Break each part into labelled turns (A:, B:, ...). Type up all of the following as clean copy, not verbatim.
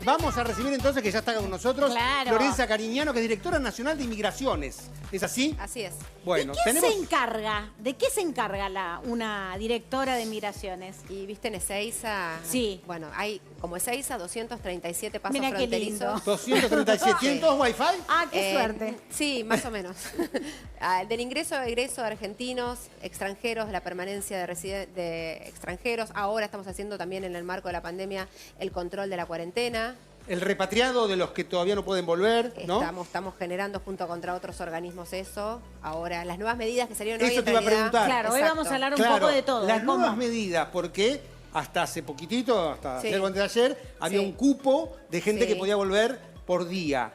A: Vamos a recibir entonces, que ya está con nosotros,
B: Claro.
A: Florencia Cariñano, que es directora nacional de Inmigraciones. ¿Es así?
C: Así es.
A: Bueno,
B: ¿De qué
A: tenemos...
B: se encarga? ¿De qué se encarga una directora de migraciones?
C: Y viste en Ezeiza,
B: Sí.
C: bueno, hay como Ezeiza 237 pasos
B: Mirá qué lindo.
C: fronterizos.
A: 237. ¿Tienen todos wifi?
B: Ah, qué suerte.
C: Sí, más o menos. Del ingreso e egreso de argentinos, extranjeros, la permanencia de extranjeros. Ahora estamos haciendo también en el marco de la pandemia el control de la cuarentena.
A: El repatriado de los que todavía no pueden volver, ¿no?
C: Estamos generando junto contra otros organismos eso. Ahora, las nuevas medidas que salieron hoy
A: Eso
C: en
A: te iba a
C: realidad-
A: preguntar.
B: Claro, hoy
C: Exacto.
B: vamos a hablar un
A: Claro,
B: poco de todo.
A: las
B: de cómo-
A: nuevas medidas, porque hasta hace poquitito, hasta
C: Sí.
A: ayer o antes de ayer, había
C: Sí.
A: un cupo de gente
C: Sí.
A: que podía volver por día.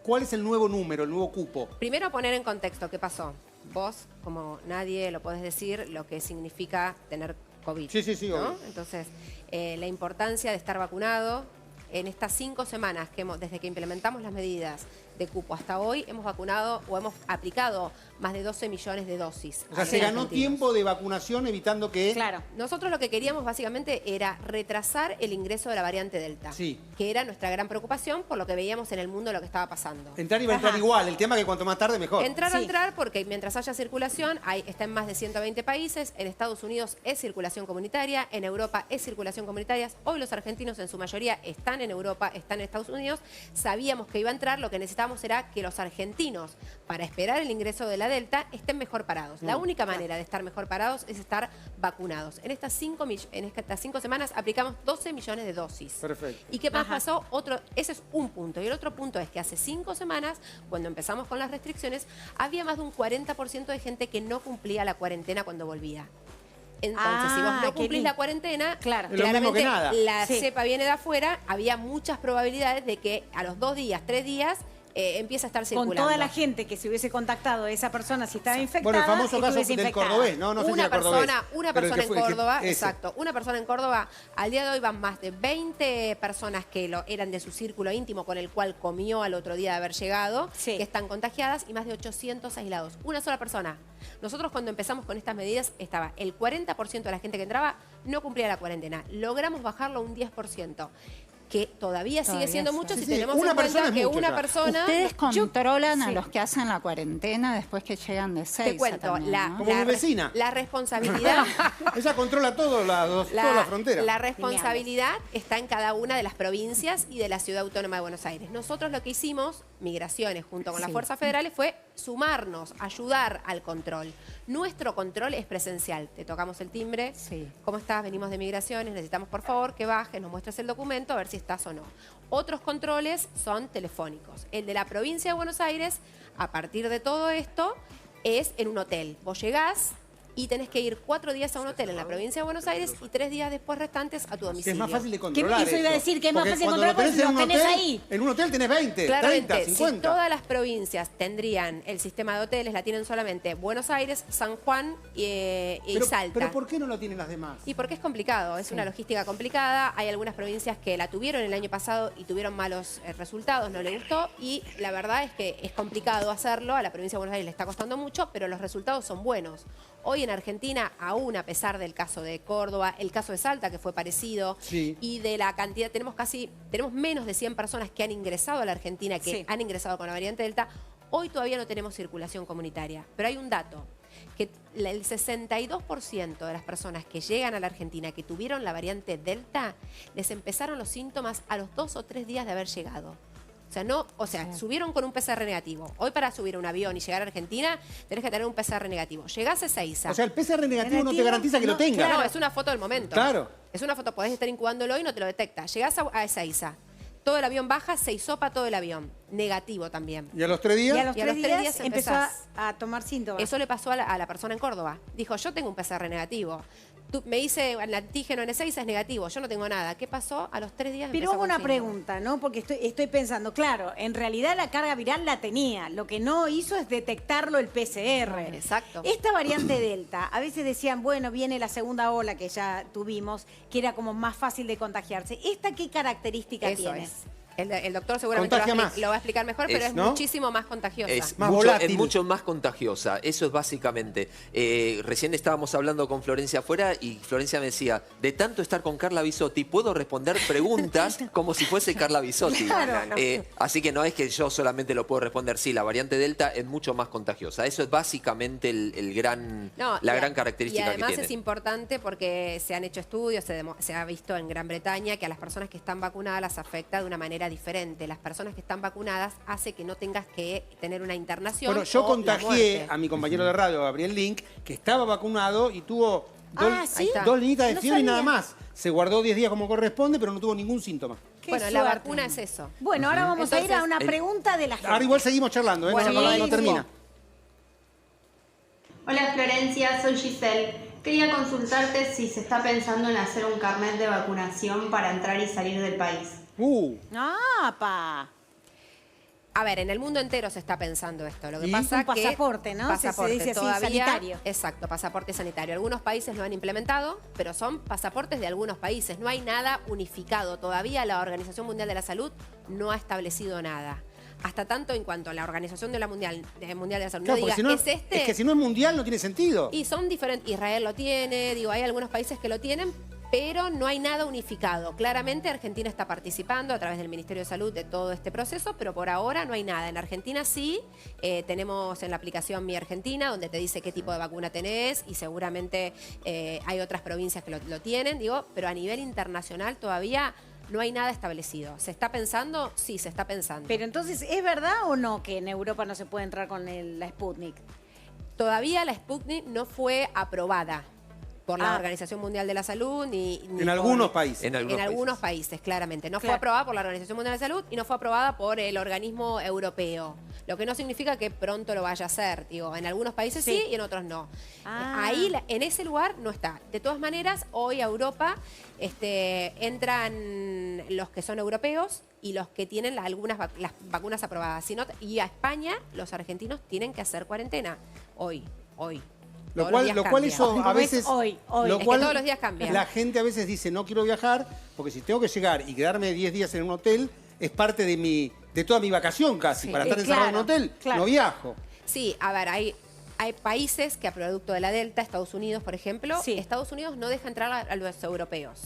A: ¿Cuál es el nuevo número, el nuevo cupo?
C: Primero poner en contexto qué pasó. Vos, como nadie, lo podés decir lo que significa tener COVID.
A: Sí, sí, sí,
C: ¿no?
A: obvio.
C: Entonces, la importancia de estar vacunado. En estas 5 semanas, desde que implementamos las medidas de cupo hasta hoy, hemos vacunado o hemos aplicado más de 12 millones de dosis.
A: O sea,
C: a
A: se
C: los
A: ganó
C: argentinos.
A: tiempo de vacunación evitando que...
B: Claro.
C: Nosotros lo que queríamos básicamente era retrasar el ingreso de la variante Delta,
A: Sí.
C: que era nuestra gran preocupación por lo que veíamos en el mundo lo que estaba pasando.
A: Entrar iba a entrar
B: Ajá.
A: igual. El tema es que cuanto más tarde, mejor.
C: Entrar a
B: Sí.
C: entrar porque mientras haya circulación, está en más de 120 países, en Estados Unidos es circulación comunitaria, en Europa es circulación comunitaria. Hoy los argentinos en su mayoría están en Europa, están en Estados Unidos. Sabíamos que iba a entrar, lo que necesitábamos era que los argentinos, para esperar el ingreso de la Delta, estén mejor parados. La única manera de estar mejor parados es estar vacunados. En estas 5 semanas aplicamos 12 millones de dosis.
A: Perfecto.
C: ¿Y qué más
B: Ajá.
C: pasó? Ese es un punto. Y el otro punto es que hace 5 semanas, cuando empezamos con las restricciones, había más de un 40% de gente que no cumplía la cuarentena cuando volvía. Entonces, si vos
B: Ah,
C: no
B: qué
C: cumplís
B: lindo.
C: la cuarentena,
B: Claro.
A: Es lo mismo que nada.
C: la
B: Sí.
C: cepa viene de afuera, había muchas probabilidades de que a los 2 días, 3 días, empiece a estar
B: Con
C: circulando.
B: toda la gente que se hubiese contactado esa persona si estaba infectada.
A: Bueno, el famoso caso
B: estuviese
A: del
B: infectada.
A: cordobés, ¿no? No sé si
C: una
A: era cordobés.
C: persona, una
A: pero el
C: persona
A: que
C: en
A: fue- el que-
C: Córdoba,
A: ese.
C: exacto, una persona en Córdoba, al día de hoy van más de 20 personas que eran de su círculo íntimo con el cual comió al otro día de haber llegado,
B: Sí.
C: que están contagiadas y más de 800 aislados. Una sola persona. Nosotros cuando empezamos con estas medidas estaba el 40% de la gente que entraba no cumplía la cuarentena. Logramos bajarlo a un 10%. Que todavía sigue siendo
B: sí.
C: mucho
A: Sí,
C: si
A: sí,
C: tenemos
A: una
C: en cuenta
A: persona es
C: que
A: mucho
C: una
A: ya.
C: persona...
D: Ustedes controlan a
C: sí.
D: los que hacen la cuarentena después que llegan de 6.
C: Te cuento,
A: Como mi vecina.
C: la responsabilidad...
A: Ella controla toda la frontera.
C: La responsabilidad está en cada una de las provincias y de la Ciudad Autónoma de Buenos Aires. Nosotros lo que hicimos, Migraciones, junto con las
B: Sí.
C: fuerzas federales, fue sumarnos, ayudar al control. Nuestro control es presencial. Te tocamos el timbre.
B: Sí.
C: ¿Cómo estás? Venimos de Migraciones. Necesitamos, por favor, que bajes, nos muestres el documento, a ver si estás o no. Otros controles son telefónicos. El de la provincia de Buenos Aires, a partir de todo esto, es en un hotel. Vos llegás y tenés que ir 4 días a un hotel en la provincia de Buenos Aires y 3 días después restantes a tu
A: Que
C: domicilio.
A: es más fácil de controlar.
B: Eso iba a decir, que es más
A: Porque
B: fácil de
A: cuando
B: controlar
A: lo tenés
B: porque
A: en un
B: lo tenés
A: hotel,
B: ahí.
A: En un hotel tenés 20,
C: Claramente,
A: 30, 50.
C: si todas las provincias tendrían el sistema de hoteles, la tienen solamente Buenos Aires, San Juan y Salta.
A: Pero ¿por qué no lo tienen las demás?
C: Y porque es complicado, es una logística complicada. Hay algunas provincias que la tuvieron el año pasado y tuvieron malos resultados, no le gustó. Y la verdad es que es complicado hacerlo. A la provincia de Buenos Aires le está costando mucho, pero los resultados son buenos. Hoy en Argentina, aún a pesar del caso de Córdoba, el caso de Salta, que fue parecido,
A: Sí.
C: y de la cantidad, tenemos menos de 100 personas que han ingresado a la Argentina, que
B: Sí.
C: han ingresado con la variante Delta. Hoy todavía no tenemos circulación comunitaria, pero hay un dato, que el 62% de las personas que llegan a la Argentina que tuvieron la variante Delta, les empezaron los síntomas a los 2 o 3 días de haber llegado. Subieron con un PCR negativo. Hoy para subir a un avión y llegar a Argentina, tenés que tener un PCR negativo. Llegás a Ezeiza.
A: O sea, el PCR negativo no te
B: Negativo,
A: garantiza que lo
B: no,
A: tenga.
C: No, es una foto del momento.
A: Claro.
C: Es una foto, podés estar incubándolo y no te lo detecta. Llegás a Ezeiza. Todo el avión baja, se hisopa todo el avión. Negativo también.
A: ¿Y a los 3 días?
B: Y a los
C: Y a
B: 3
C: los 3
B: días
C: días
B: empezó
C: empezás.
B: a tomar síntomas.
C: Eso le pasó a la persona en Córdoba. Dijo, yo tengo un PCR negativo. Me hice el antígeno en Ezeiza, es negativo. Yo no tengo nada. ¿Qué pasó? A los 3 días
B: Pero
C: empezó
B: hago
C: con
B: una
C: síntomas.
B: pregunta, ¿no? Porque estoy pensando, claro, en realidad la carga viral la tenía. Lo que no hizo es detectarlo el PCR.
C: Exacto.
B: Esta variante Delta, a veces decían, bueno, viene la segunda ola que ya tuvimos, que era como más fácil de contagiarse. ¿Esta qué característica
C: Eso
B: tiene?
C: es. El doctor seguramente
A: Contagia más.
C: lo va a explicar mejor, pero es
A: ¿no?
C: muchísimo más contagiosa.
E: Es
A: Más
E: mucho,
A: volátil.
E: es mucho más contagiosa, eso es básicamente. Recién estábamos hablando con Florencia afuera y Florencia me decía, de tanto estar con Carla Bisotti, puedo responder preguntas como si fuese Carla Bisotti. Así que no es que yo solamente lo puedo responder, sí, la variante Delta es mucho más contagiosa. Eso es básicamente la gran característica
C: y además
E: que tiene.
C: es importante porque se han hecho estudios, se ha visto en Gran Bretaña que a las personas que están vacunadas las afecta de una manera diferente. Las personas que están vacunadas hace que no tengas que tener una internación.
A: Bueno, yo
C: o la
A: contagié
C: muerte.
A: a mi compañero de radio, Gabriel Link, que estaba vacunado y tuvo
B: ¿sí?
A: dos linitas de
B: No
A: fiebre y nada
B: sabía.
A: más. Se guardó 10 días como corresponde, pero no tuvo ningún síntoma.
B: Qué
C: Bueno, la
B: suerte.
C: vacuna es eso.
B: Bueno, ahora vamos a ir a una pregunta de la gente.
A: Ahora igual seguimos charlando, ¿eh?
C: Bueno,
A: no
C: buenísimo.
A: termina.
F: Hola Florencia, soy Giselle. Quería consultarte si se está pensando en hacer un carnet de vacunación para entrar y salir del país.
B: Pa.
C: A ver, en el mundo entero se está pensando esto. Lo que
A: ¿Y?
C: pasa
B: Un
C: que
B: pasaporte, ¿no? Se dice así, sanitario.
C: Exacto, pasaporte sanitario. Algunos países lo han implementado, pero son pasaportes de algunos países. No hay nada unificado. Todavía la Organización Mundial de la Salud no ha establecido nada. Hasta tanto en cuanto a la Organización Mundial de la Salud
A: Claro,
C: no
A: porque
C: diga,
A: si no,
C: es este.
A: es que si no es mundial no tiene sentido.
C: Y son diferentes. Israel lo tiene, digo, hay algunos países que lo tienen, pero no hay nada unificado. Claramente Argentina está participando a través del Ministerio de Salud de todo este proceso, pero por ahora no hay nada. En Argentina sí, tenemos en la aplicación Mi Argentina, donde te dice qué tipo de vacuna tenés y seguramente hay otras provincias que lo tienen, digo, pero a nivel internacional todavía no hay nada establecido. ¿Se está pensando? Sí, se está pensando.
B: Pero entonces, ¿es verdad o no que en Europa no se puede entrar con la Sputnik?
C: Todavía la Sputnik no fue aprobada por la Organización Mundial de la Salud ni
A: En algunos países.
E: En
C: algunos países, claramente. No fue
B: Claro.
C: aprobada por la Organización Mundial de la Salud y no fue aprobada por el organismo europeo. Lo que no significa que pronto lo vaya a hacer. Digo, en algunos países sí, y en otros no. Ahí, en ese lugar, no está. De todas maneras, hoy a Europa entran los que son europeos y los que tienen las vacunas aprobadas. Y a España, los argentinos tienen que hacer cuarentena. Hoy.
A: Lo
C: Todos los
A: cual,
C: días
A: lo cual
C: cambia.
A: eso a
B: ¿Cómo es
A: veces...
B: hoy?
A: Lo
C: Es que
A: cual
C: todos los días cambia.
A: La gente a veces dice, no quiero viajar, porque si tengo que llegar y quedarme 10 días en un hotel, es parte de toda mi vacación casi. Para estar encerrado en un hotel, no viajo.
C: Sí, a ver, hay países que a producto de la Delta, Estados Unidos, por ejemplo, Estados Unidos no deja entrar a los europeos.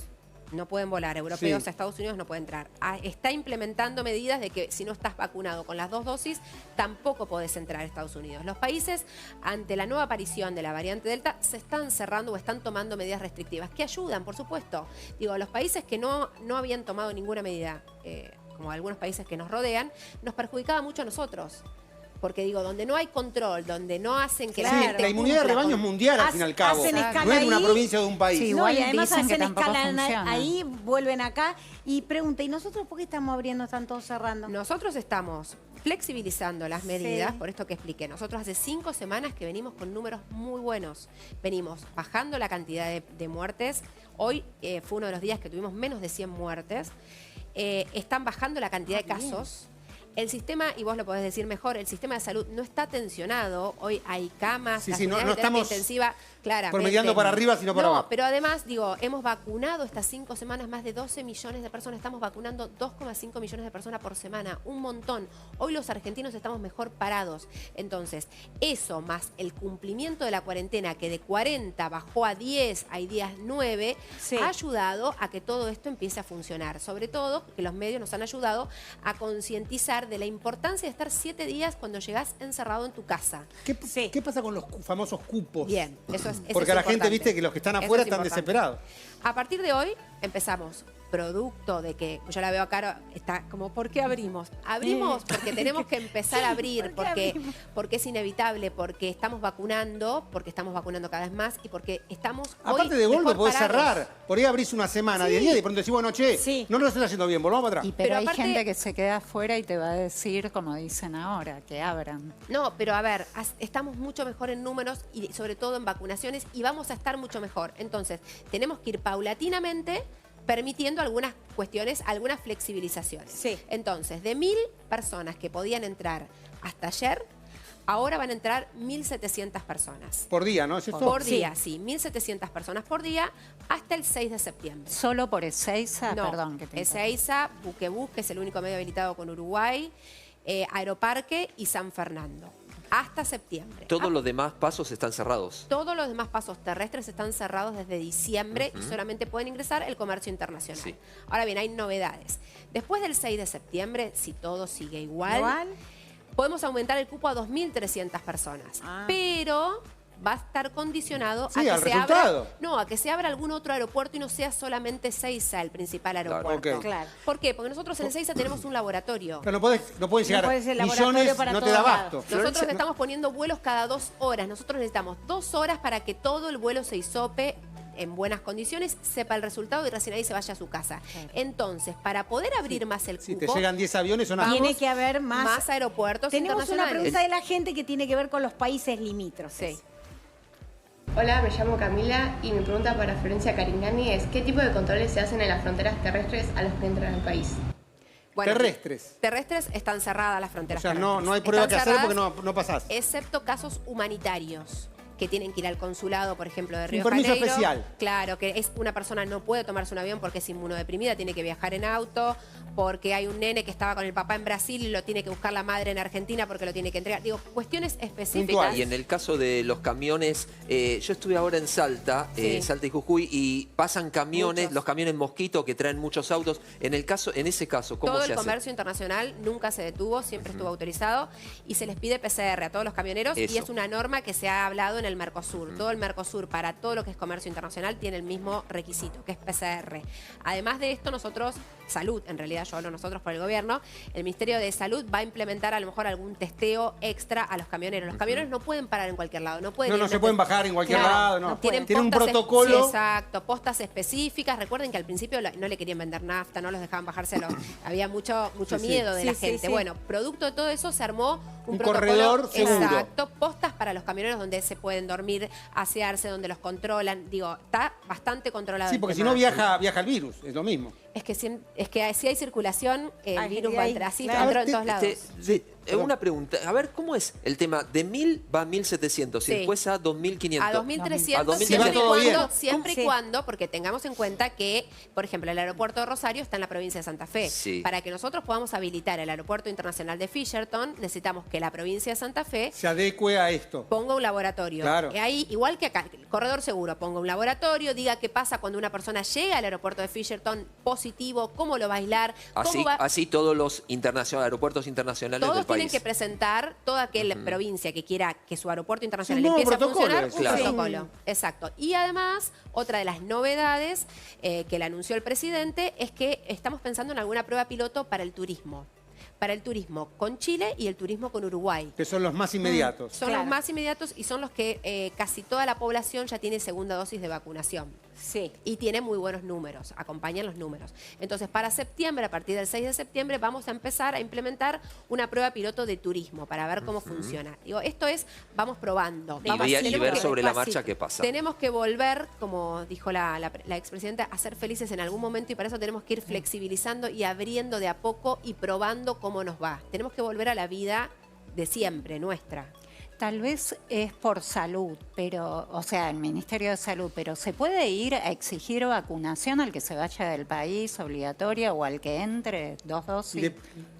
C: No pueden volar. Europeos a Estados Unidos no pueden entrar. Está implementando medidas de que si no estás vacunado con las 2 dosis, tampoco podés entrar a Estados Unidos. Los países, ante la nueva aparición de la variante Delta, se están cerrando o están tomando medidas restrictivas, que ayudan, por supuesto. Digo, los países que no habían tomado ninguna medida, como algunos países que nos rodean, nos perjudicaba mucho a nosotros. Porque digo, donde no hay control, donde no hacen que la gente
A: la inmunidad de
C: cumpla
A: rebaño es mundial al fin y al cabo.
B: Hacen escala
A: No es de una
B: ahí.
A: provincia de un país.
D: Sí,
B: No,
D: igual
B: y además
D: dicen que
B: hacen
D: tampoco
B: escala
D: funciona.
B: ahí, vuelven acá y pregunta, ¿y nosotros por qué estamos abriendo, están todos cerrando?
C: Nosotros estamos flexibilizando las medidas, por esto que expliqué. Nosotros hace 5 semanas que venimos con números muy buenos. Venimos bajando la cantidad de muertes. Hoy fue uno de los días que tuvimos menos de 100 muertes. Están bajando la cantidad de casos. El sistema, y vos lo podés decir mejor, el sistema de salud no está tensionado. Hoy hay camas, las unidades de terapia intensiva, claramente.
A: promediando para arriba, sino para abajo.
C: Pero además, digo, hemos vacunado estas 5 semanas más de 12 millones de personas. Estamos vacunando 2,5 millones de personas por semana. Un montón. Hoy los argentinos estamos mejor parados. Entonces, eso más el cumplimiento de la cuarentena, que de 40 bajó a 10, hay días 9, ha ayudado a que todo esto empiece a funcionar. Sobre todo, que los medios nos han ayudado a concientizar de la importancia de estar 7 días cuando llegás encerrado en tu casa.
A: ¿Qué pasa con los famosos cupos?
C: Bien, eso es
A: Porque
C: es
A: la gente,
C: importante.
A: viste, que los que están
C: Eso
A: afuera
C: es
A: están
C: importante.
A: desesperados.
C: A partir de hoy empezamos. Producto de que, yo la veo acá, está como, ¿por qué abrimos? Abrimos porque tenemos que empezar a abrir, porque es inevitable, porque estamos vacunando cada vez más y porque estamos
A: Aparte
C: hoy
A: de golpe
C: mejor
A: podés
C: parados.
A: cerrar. Por ahí abrís una semana, 10 días y de pronto decís, bueno, che, no nos está haciendo bien, volvamos para atrás.
D: Pero hay
C: aparte-
D: gente que se queda afuera y te va a decir, como dicen ahora, que abran.
C: No, pero a ver, estamos mucho mejor en números y sobre todo en vacunaciones y vamos a estar mucho mejor. Entonces, tenemos que ir paulatinamente permitiendo algunas cuestiones, algunas flexibilizaciones. Entonces, de 1000 personas que podían entrar hasta ayer, Ahora van a entrar 1.700 personas.
A: Por día, ¿no? ¿Es esto?
C: Por día, sí. 1.700 personas por día hasta el 6 de septiembre.
D: Solo por Ezeiza,
C: No,
D: perdón. Que te
C: Ezeiza, Buquebus, que es el único medio habilitado con Uruguay, Aeroparque y San Fernando. Hasta septiembre.
E: Todos los demás pasos están cerrados.
C: Todos los demás pasos terrestres están cerrados desde diciembre y solamente pueden ingresar el comercio internacional.
E: Sí.
C: Ahora bien, hay novedades. Después del 6 de septiembre, si todo sigue igual, podemos aumentar el cupo a 2.300 personas. Pero va a estar condicionado a que se abra, a que se abra algún otro aeropuerto y no sea solamente Ezeiza el principal aeropuerto.
A: Claro.
B: Claro.
C: ¿Por qué? Porque nosotros en Ezeiza tenemos un laboratorio.
A: Pero no puedes llegar
B: puede ser laboratorio
A: millones,
B: para
A: no te
B: todos
A: da
B: lados.
A: abasto.
C: Nosotros estamos poniendo vuelos cada 2 horas. Nosotros necesitamos 2 horas para que todo el vuelo se hisope en buenas condiciones, sepa el resultado y recién ahí se vaya a su casa. Entonces, para poder abrir más el cupo...
A: Si te llegan 10 aviones, son
B: tiene que haber más
C: aeropuertos
B: Tenemos una
C: internacionales.
B: pregunta de la gente que tiene que ver con los países limítrofes.
C: Sí.
G: Hola, me llamo Camila y mi pregunta para Florencia Caringani es ¿qué tipo de controles se hacen en las fronteras terrestres a los que entran al país?
C: Bueno,
A: terrestres.
C: Terrestres están cerradas las
A: O
C: fronteras
A: sea,
C: terrestres.
A: no hay prueba
C: Están
A: que hacer porque
C: cerradas,
A: no pasás.
C: excepto casos humanitarios, que tienen que ir al consulado, por ejemplo, de Río
A: Un permiso
C: Janeiro.
A: especial.
C: Claro, que es una persona no puede tomarse un avión porque es inmunodeprimida, tiene que viajar en auto, porque hay un nene que estaba con el papá en Brasil y lo tiene que buscar la madre en Argentina porque lo tiene que entregar. Digo, cuestiones específicas.
E: Y en el caso de los camiones, yo estuve ahora en Salta, Salta y Jujuy, y pasan camiones,
C: Muchos.
E: los camiones Mosquito que traen muchos autos. En ese caso, ¿cómo
C: Todo
E: se
C: el
E: hace?
C: comercio internacional nunca se detuvo, siempre estuvo autorizado y se les pide PCR a todos los camioneros y
E: Eso.
C: es una norma que se ha hablado en el Mercosur. Todo el Mercosur para todo lo que es comercio internacional tiene el mismo requisito, que es PCR. Además de esto, nosotros, Salud, en realidad yo hablo nosotros por el gobierno, el Ministerio de Salud va a implementar a lo mejor algún testeo extra a los camioneros. Los camioneros no pueden parar en cualquier lado, no pueden ir
A: No se pueden bajar en cualquier lado, no.
C: Tienen
A: un
C: postas
A: protocolo.
C: exacto, postas específicas. Recuerden que al principio no le querían vender nafta, no los dejaban bajárselo. Había mucho miedo de la gente. Bueno, producto de todo eso se armó un protocolo,
A: corredor seguro.
C: exacto, postas para los camioneros donde se pueden dormir, asearse, donde los controlan. Digo, está bastante controlado.
A: Sí,
C: el
A: porque si
C: tema.
A: no viaja el virus, es lo mismo.
C: Es que si hay circulación, el virus va a entrar así,
A: claro.
C: entró en todos lados.
E: Una pregunta, a ver, ¿cómo es el tema? De 1.000 va a 1.700
C: Sí.
E: y después a 2.500.
C: A 2.300,
E: A 2.300.
C: siempre, y
A: todo bien.
C: cuando, siempre y cuando, porque tengamos en cuenta que, por ejemplo, el aeropuerto de Rosario está en la provincia de Santa Fe.
E: Sí.
C: Para que nosotros podamos habilitar el aeropuerto internacional de Fisherton, necesitamos que la provincia de Santa Fe
A: Se adecue a esto.
C: ponga un laboratorio.
A: Claro.
C: Ahí, igual que acá, el corredor seguro, ponga un laboratorio, diga qué pasa cuando una persona llega al aeropuerto de Fisherton positivo, cómo lo va a aislar, cómo va...
E: Así todos los aeropuertos internacionales
C: Todos
E: del país.
C: tienen que presentar, toda aquella provincia que quiera que su aeropuerto internacional
A: Un nuevo
C: empiece a
A: protocolo,
C: funcionar, un
E: claro.
C: protocolo. Exacto. Y además, otra de las novedades que le anunció el presidente es que estamos pensando en alguna prueba piloto para el turismo. Para el turismo con Chile y el turismo con Uruguay.
A: Que son los más inmediatos.
C: Son los más inmediatos y son los que casi toda la población ya tiene segunda dosis de vacunación.
B: Sí.
C: Y tiene muy buenos números, acompañan los números. Entonces, para septiembre, a partir del 6 de septiembre, vamos a empezar a implementar una prueba piloto de turismo para ver cómo funciona. Digo, esto es, vamos probando.
E: Y
C: Tenemos
E: ver
C: que-
E: sobre la marcha qué pasa.
C: Tenemos que volver, como dijo la expresidenta, a ser felices en algún momento y para eso tenemos que ir flexibilizando y abriendo de a poco y probando cómo nos va. Tenemos que volver a la vida de siempre, nuestra.
D: Tal vez es por salud, pero, o sea, el Ministerio de Salud, pero ¿se puede ir a exigir vacunación al que se vaya del país obligatoria o al que entre 2 dosis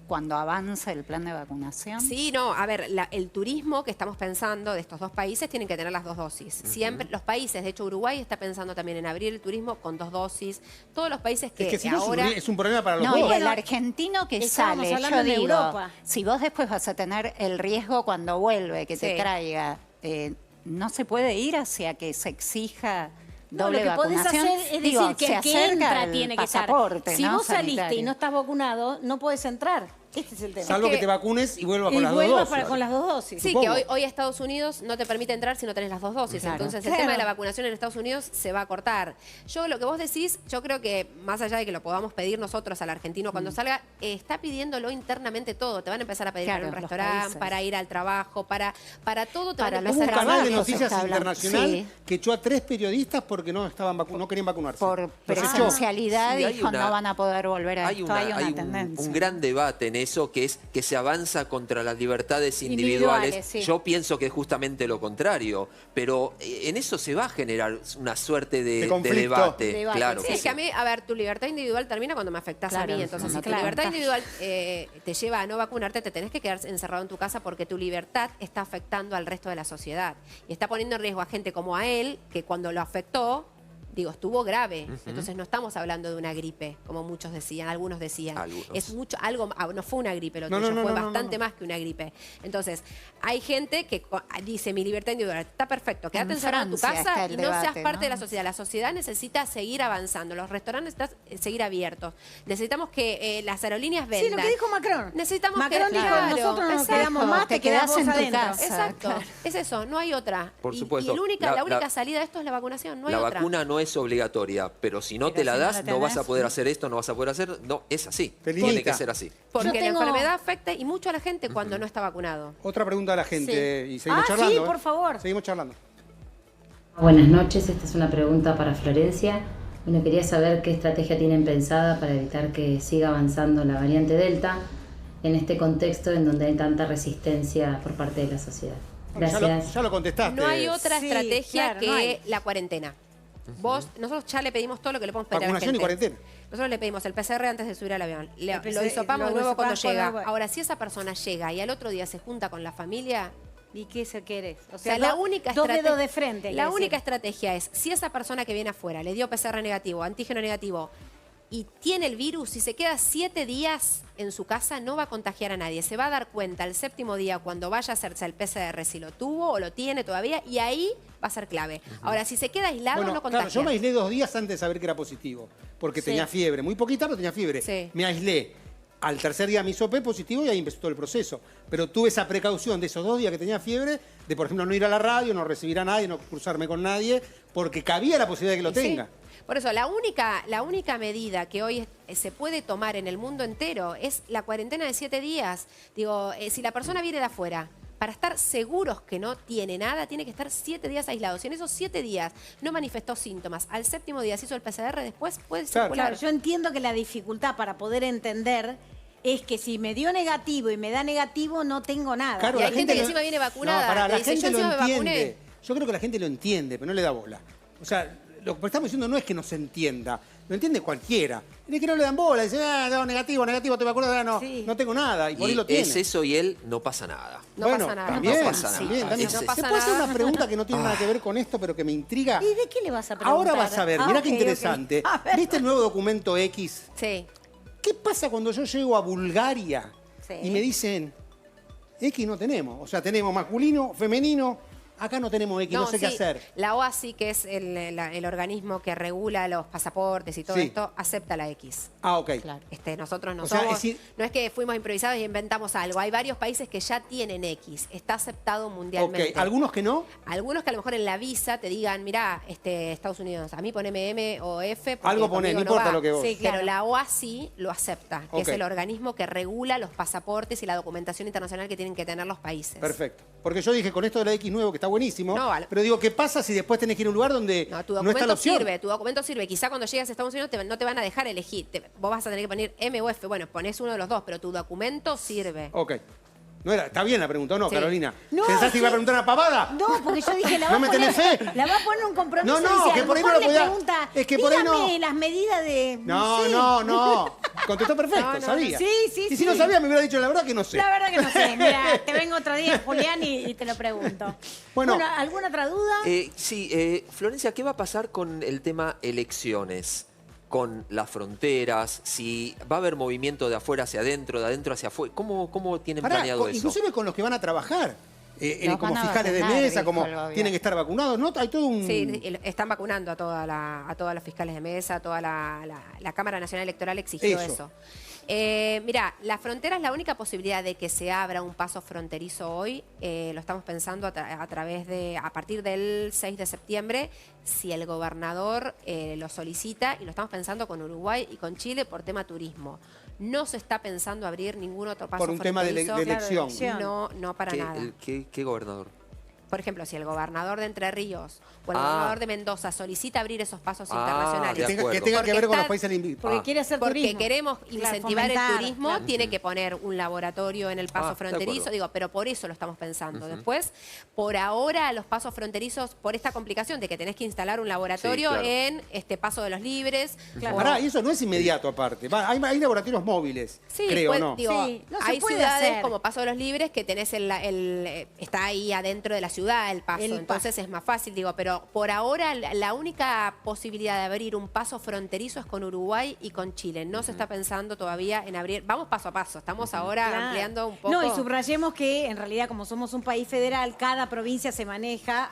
D: cuando avance el plan de vacunación?
C: Sí, no, a ver, el turismo que estamos pensando de estos 2 países tienen que tener las 2 dosis. Siempre, los países, de hecho Uruguay está pensando también en abrir el turismo con 2 dosis. Todos los países que,
A: Es que si no
C: ahora...
A: es un problema para los
D: No,
A: dos.
D: y el argentino que
B: estábamos
D: sale,
B: hablando
D: yo
B: de
D: digo,
B: Europa.
D: si vos después vas a tener el riesgo cuando vuelve, que te
C: Sí.
D: traiga, no se puede ir hacia que se exija
B: No,
D: doble
B: lo que podés
D: vacunación.
B: hacer es
D: Digo,
B: decir que
D: se
B: el que
D: acerca
B: entra
D: el
B: tiene que estar.
D: pasaporte,
B: Si
D: ¿no?
B: vos saliste y
D: sanitario.
B: no estás vacunado, no podés entrar. Este es el tema.
A: Salvo
C: Es
A: que
C: que-
A: te vacunes y vuelvas
B: Y
A: con las dos
B: vuelvas
A: dosis.
B: con las 2 dosis.
C: Sí,
A: Supongo.
C: que hoy a Estados Unidos no te permite entrar si no tenés las 2 dosis.
D: Claro.
C: Entonces el
B: Claro.
C: tema de la vacunación en Estados Unidos se va a cortar. Yo lo que vos decís, yo creo que más allá de que lo podamos pedir nosotros al argentino cuando salga, está pidiéndolo internamente todo. Te van a empezar a pedir
D: Claro,
C: para un
D: los
C: restaurante,
D: países.
C: para ir al trabajo, para todo te
D: Para
C: van a
D: los
A: Hubo
C: empezar
A: un
C: a
A: canal de
D: trabajos
A: noticias
D: está hablando.
A: internacional
D: Sí.
A: que echó a 3 periodistas porque no querían vacunarse.
D: Por
A: Los echó.
D: presencialidad
E: Sí, hay
D: dijo
E: una-
D: no van a poder volver a
E: Hay
D: esto, hay una
E: un
D: tendencia.
E: gran debate en eso, que es que se avanza contra las libertades individuales.
B: Sí.
E: Yo pienso que es justamente lo contrario, pero en eso se va a generar una suerte de debate. Claro.
C: Sí, es que a mí, a ver, tu libertad individual termina cuando me afectás a mí. Entonces, si tu libertad individual te lleva a no vacunarte, te tenés que quedar encerrado en tu casa porque tu libertad está afectando al resto de la sociedad. Y está poniendo en riesgo a gente como a él, que cuando lo afectó, digo, estuvo grave. Entonces no estamos hablando de una gripe, como muchos decían, algunos decían. Es mucho, algo, no fue una gripe lo tuyo, fue bastante más que una gripe. Entonces, hay gente que dice, mi libertad individual está perfecto, quédate encerrado en tu casa y no seas parte de la sociedad. La sociedad necesita seguir avanzando, los restaurantes necesitan seguir abiertos. Necesitamos que las aerolíneas vendan.
B: Sí, lo que dijo Macron.
C: Necesitamos
B: Macron dijo, nosotros no nos quedamos más, te quedás vos adentro.
C: Exacto, es eso, no hay otra.
E: Por supuesto.
C: Y la única salida de esto es la vacunación, no hay otra.
E: La vacuna no es obligatoria, pero si no te la das, no vas a poder hacer esto, no vas a poder hacer... No, es así. Tiene que ser así.
C: Porque la enfermedad afecta y mucho a la gente cuando no está vacunado.
A: Otra pregunta a la gente y seguimos charlando.
B: Sí, por favor.
A: Seguimos charlando.
H: Buenas noches, esta es una pregunta para Florencia. Bueno, quería saber qué estrategia tienen pensada para evitar que siga avanzando la variante Delta en este contexto en donde hay tanta resistencia por parte de la sociedad. Gracias.
A: Ya lo contestaste.
C: No hay otra estrategia
B: claro,
C: que la cuarentena. Nosotros ya le pedimos todo lo que le podemos pedir a la
A: Vacunación
C: gente.
A: y cuarentena.
C: Nosotros le pedimos el PCR antes de subir al avión. Lo
B: lo
C: hisopamos de nuevo cuando
B: hisopamos
C: llega.
B: nuevo.
C: Ahora, si esa persona llega y al otro día se junta con la familia...
B: ¿Y qué se querés?
C: O sea, la única
B: dos
C: estrategia...
B: dedos de frente.
C: La
B: quiere
C: única
B: decir.
C: estrategia es, si esa persona que viene afuera le dio PCR negativo, antígeno negativo, y tiene el virus, si se queda 7 días en su casa, no va a contagiar a nadie. Se va a dar cuenta el 7º día cuando vaya a hacerse el PCR si lo tuvo o lo tiene todavía, y ahí va a ser clave. Ahora, si se queda aislado, no contagia.
A: Claro, yo me aislé 2 días antes de saber que era positivo, porque tenía fiebre, muy poquita, pero tenía fiebre.
C: Sí.
A: Me aislé. Al tercer día me hisopé positivo y ahí empezó todo el proceso. Pero tuve esa precaución de esos 2 días que tenía fiebre, de por ejemplo no ir a la radio, no recibir a nadie, no cruzarme con nadie, porque cabía la posibilidad de que lo tenga.
C: Por eso, la única medida que hoy se puede tomar en el mundo entero es la cuarentena de 7 días. Digo, si la persona viene de afuera, para estar seguros que no tiene nada, tiene que estar 7 días aislados. Si en esos 7 días no manifestó síntomas, al 7º día se hizo el PCR, después puede circular.
B: Claro, yo entiendo que la dificultad para poder entender es que si me dio negativo y me da negativo, no tengo nada.
A: Claro,
C: Y hay gente que
A: lo-
C: encima viene vacunada.
A: No, pará,
C: te
A: la
C: dice,
A: gente
C: yo
A: lo
C: encima me
A: entiende.
C: vacuné.
A: Yo creo que la gente lo entiende, pero no le da bola. O sea, lo que estamos diciendo no es que no se entienda. Lo entiende cualquiera. Es que no le dan bola. Dice, no, negativo, te vacunas, no tengo nada. Y por ahí lo tiene.
E: Es eso y él, no pasa nada.
C: No pasa nada.
A: También,
E: No pasa nada.
A: también,
E: Sí,
A: también.
E: no
A: ¿Se
C: pasa
A: puede hacer
C: nada?
A: una pregunta que no tiene nada que ver con esto, pero que me intriga?
B: ¿Y de qué le vas a preguntar?
A: Ahora vas a ver, mirá
B: ok,
A: qué interesante.
B: ok. A ver.
A: ¿Viste el nuevo documento X?
C: Sí.
A: ¿Qué pasa cuando yo llego a Bulgaria
B: Sí.
A: y me dicen, X no tenemos? O sea, tenemos masculino, femenino, acá no tenemos X, no sé qué
C: sí,
A: hacer.
C: La OASI, que es el organismo que regula los pasaportes y todo
A: Sí.
C: esto, acepta la X.
A: Ah, ok.
C: Nosotros no
A: O sea,
C: somos,
A: es decir-
C: no es que fuimos improvisados y inventamos algo. Hay varios países que ya tienen X. Está aceptado mundialmente.
A: Ok, ¿algunos que no?
C: Algunos que a lo mejor en la visa te digan, mirá, Estados Unidos, a mí poneme M o F. porque
A: Algo poné,
C: conmigo
A: no importa
C: va.
A: lo que vos.
B: Sí, claro.
C: Pero la OASI lo acepta, que es
A: Ok.
C: el organismo que regula los pasaportes y la documentación internacional que tienen que tener los países.
A: Perfecto. Porque yo dije con esto de la X nuevo, que está buenísimo,
C: No, vale.
A: pero digo, ¿qué pasa si después tenés que ir a un lugar donde
C: No, tu
A: no está
C: documento
A: la opción?
C: sirve, tu documento sirve. Quizá cuando llegas a Estados Unidos no te van a dejar elegir. Vos vas a tener que poner M o F. Bueno, ponés uno de los dos, pero tu documento sirve.
A: Ok. No era, está bien la pregunta, ¿o no,
C: Sí.
A: Carolina?
B: No,
A: ¿Pensaste que iba a
B: sí.
A: preguntar una pavada?
B: No, porque yo dije, la va
A: ¿No
B: a
A: me
B: poner,
A: tenés fe?
B: la va a poner un compromiso.
A: No, no,
B: dice, a
A: que
B: lo
A: por ahí no
B: mejor
A: lo
B: le
A: podía-
B: pregunta,
A: es que por ahí no.
B: dígame las medidas de...
A: No,
B: sé.
A: no. Contestó perfecto,
C: No, no,
A: sabía.
B: sí, sí,
A: Y si
B: sí.
A: no sabía, me hubiera dicho la verdad que no sé.
B: La verdad que no sé. Mira, te vengo otro día, Julián, y te lo pregunto.
A: Bueno.
B: ¿alguna otra duda?
E: Florencia, ¿qué va a pasar con el tema elecciones? Con las fronteras, si va a haber movimiento de afuera hacia adentro, de adentro hacia afuera. ¿Cómo tienen
A: Pará,
E: planeado eso?
A: inclusive con los que van a trabajar.
D: Los
A: Como
D: van a
A: fiscales de
D: vacunar,
A: mesa,
D: dijo
A: como
D: el gobierno.
A: tienen que estar vacunados, ¿no? Hay todo un...
C: Sí, están vacunando a todos los fiscales de mesa, a toda la Cámara Nacional Electoral exigió eso. Mirá, la frontera es la única posibilidad de que se abra un paso fronterizo hoy. Lo estamos pensando a partir del 6 de septiembre, si el gobernador lo solicita, y lo estamos pensando con Uruguay y con Chile por tema turismo. No se está pensando abrir ningún otro paso
A: Por un tema de
C: fronterizo.
A: elección.
B: Claro,
C: No para nada.
E: ¿Qué gobernador?
C: por ejemplo, si el gobernador de Entre Ríos o el gobernador de Mendoza solicita abrir esos pasos internacionales.
A: Que tenga que ver con los países limítrofes.
B: Porque quiere hacer turismo.
C: Porque queremos incentivar el turismo,
B: claro.
C: tiene que poner un laboratorio en el paso fronterizo, digo, pero por eso lo estamos pensando. Después, por ahora, los pasos fronterizos, por esta complicación de que tenés que instalar un laboratorio en este Paso de los Libres.
A: Claro. Pará, y eso no es inmediato aparte. Hay laboratorios móviles, creo,
C: pues,
A: ¿no?
C: Digo,
B: Sí, no se
C: hay
B: puede
C: ciudades
B: hacer.
C: como Paso de los Libres que tenés está ahí adentro de la ciudad el paso, entonces es más fácil, digo, pero por ahora la única posibilidad de abrir un paso fronterizo es con Uruguay y con Chile. No se está pensando todavía en abrir, vamos paso a paso, estamos ahora ampliando un poco.
B: No, y subrayemos que en realidad como somos un país federal, cada provincia se maneja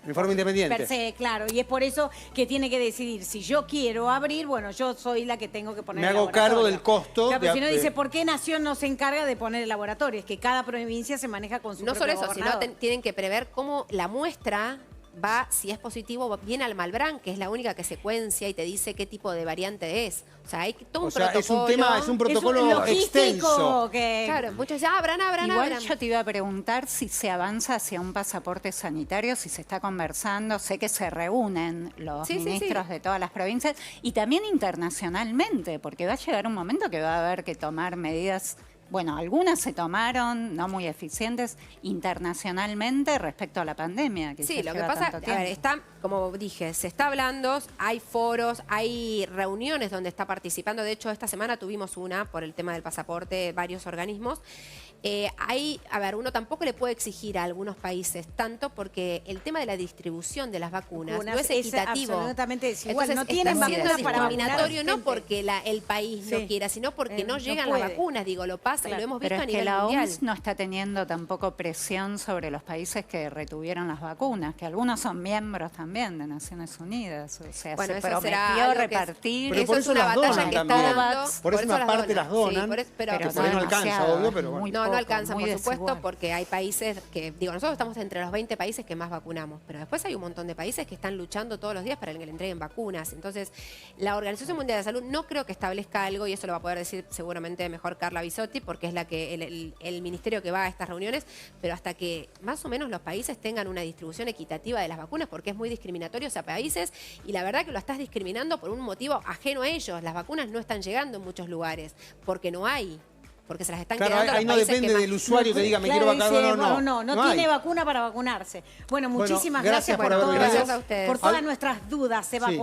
A: En forma independiente.
B: per se, claro, y es por eso que tiene que decidir si yo quiero abrir, bueno, yo soy la que tengo que poner
A: Me
B: el
A: hago
B: laboratorio.
A: cargo del costo.
B: Claro, pero si no dice, ¿por qué Nación no se encarga de poner el laboratorio? Es que cada provincia se maneja con su
C: No solo
B: propio
C: eso, sino
B: gobernador.
C: tienen que prever cómo la muestra va, si es positivo, viene al Malbrán, que es la única que secuencia y te dice qué tipo de variante es. O sea, hay todo un protocolo.
A: Es un protocolo
B: logístico
A: extenso.
B: que...
C: Claro, muchos ya abran.
D: Igual yo te iba a preguntar si se avanza hacia un pasaporte sanitario, si se está conversando, sé que se reúnen los ministros de todas las provincias y también internacionalmente, porque va a llegar un momento que va a haber que tomar medidas. Bueno, algunas se tomaron, no muy eficientes, internacionalmente respecto a la pandemia. Que
C: Sí, lo que pasa, a ver, está, como dije, se está hablando, hay foros, hay reuniones donde está participando. De hecho, esta semana tuvimos una por el tema del pasaporte, varios organismos. A ver, uno tampoco le puede exigir a algunos países tanto porque el tema de la distribución de las vacunas no es equitativo.
B: Absolutamente desigual.
C: Entonces,
B: no tienen
C: está siendo
B: vacunas para
C: discriminatorio
B: vacunar
C: no porque el país no quiera, sino porque no llegan las vacunas. Digo, lo pasa y lo hemos visto
D: Pero
C: a
D: es que
C: nivel
D: la
C: mundial.
D: OMS no está teniendo tampoco presión sobre los países que retuvieron las vacunas, que algunos son miembros también de Naciones Unidas. O sea,
C: Bueno,
D: se
C: eso será
D: prometió
C: algo que
D: repartir.
A: Pero por
C: eso es
A: eso
C: una
A: las
C: batalla
A: donan
C: que está
A: también.
C: dando.
A: Por eso una parte las donan,
C: Sí, pero
A: que por ahí no alcanza,
D: demasiado,
A: obvio, pero bueno.
C: No alcanza,
D: muy
C: por supuesto,
D: desigual.
C: porque hay países que, digo, nosotros estamos entre los 20 países que más vacunamos, pero después hay un montón de países que están luchando todos los días para que le entreguen vacunas. Entonces, la Organización Mundial de la Salud no creo que establezca algo, y eso lo va a poder decir seguramente mejor Carla Bisotti, porque es la que el ministerio que va a estas reuniones, pero hasta que más o menos los países tengan una distribución equitativa de las vacunas, porque es muy discriminatorio a países, y la verdad que lo estás discriminando por un motivo ajeno a ellos. Las vacunas no están llegando en muchos lugares, porque no hay. Porque se las están
A: Claro,
C: quedando
A: ahí
C: los
A: no
C: países
A: depende
C: que
A: del usuario que diga me quiero vacunar o no.
B: No tiene
A: hay.
B: vacuna para vacunarse. Bueno, muchísimas
A: gracias
B: gracias
A: por haber venido.
C: Gracias a ustedes.
B: por todas nuestras dudas, se vacuna.